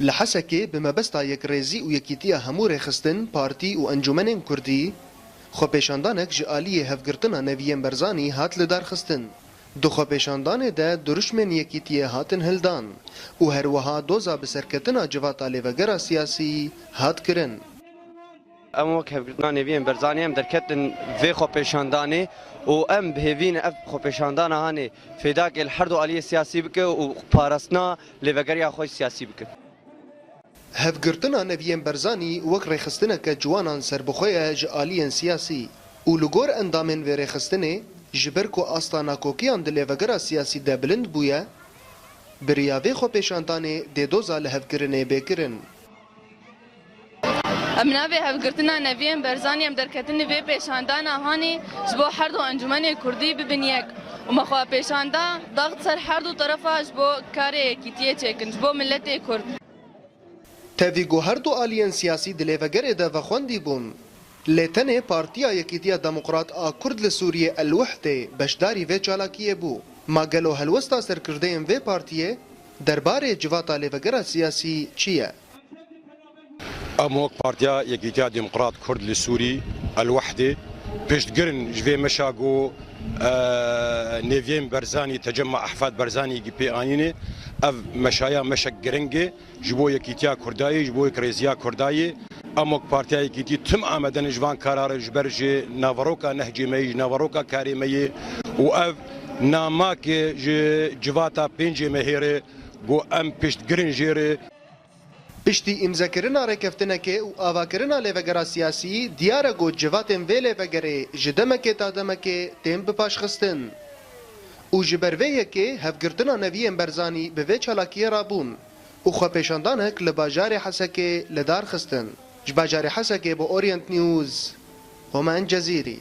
لحسكي بمبستا يكريزي ويكيتيا همو ريخستن بارتي وانجمن كردي خو پیشاندانک جالی هفگرتنا نویم برزانی هات لدار خستن. دو خو پیشاندان ده درشمن یکیتیه هاتن هلدان و هر وها دوزا بسرکتنا جواتا لیوگرا سیاسی هات کرن. ام وک هفگرتنا نویم برزانی هم درکتن وی خو پیشاندانی و ام بهوین اف خو پیشاندان هانی فداک الهر دو علی سیاسی بکه و پارسنا لیوگریا خوش سیاسی بکه. هفگرتنا نویم برزانی وک ریخستنه که جوانان سربخویه جالیان سیاسی و لگور اندامن و ریخستنه جبر کو آستانا کوکیان دلیوگرا سیاسی ده بلند بویه بریاوی خو پیشاندانه ده دوزا لهفگرنه بکرن. امناوی هفگرتنا نویم برزانی هم درکتن وی پیشاندان هانی جبو هر دو انجمن کردی ببینیک و مخوا پیشاندان ضغط سر هر دو طرفا جبو کار یکیتیه چکن جبو ملت کرد. تاویگو هر دو آلیان سیاسی دلیوگر ده وخواندی بون لیتنه پارتیا یکیتیا دموقرات آ کرد لسوریه الوحده بشداری و چالاکیه بو ما گلو هلوستا سرکرده ام و پارتیه درباره جواتا لیوگر سیاسی چیه؟ اموك بارتيا يكيتيا ديمقراط كرد لسوري الوحده بيشتقرن جوي مشاقو نيفيم برزاني تجمع احفاد برزاني جي بي انيني اف مشايا مشك جرنجي جبو يكيتيا كرداي جبو كريزيا كرداي اموك بارتيا يكيتي تم امدن جوان قرار جبرجي نافروكا نهجي مي نافروكا كاريمي واف ناماك جواتا بينجي مهيري جو ام بيشتقرن جيري پشتی امزاکرنا رکفتنکه و آواکرنا لیوگرا سیاسی دیاره گو جواتن وی لیوگره جدمکه تا دمکه تیم بپاش خستن. و جبرویه که هفگرتنا نویم برزانی به وی چالاکیه رابون و خو پیشاندانک لباجار حسکه لدار خستن. جباجار حسکه با اورینت نیوز همان جزیری.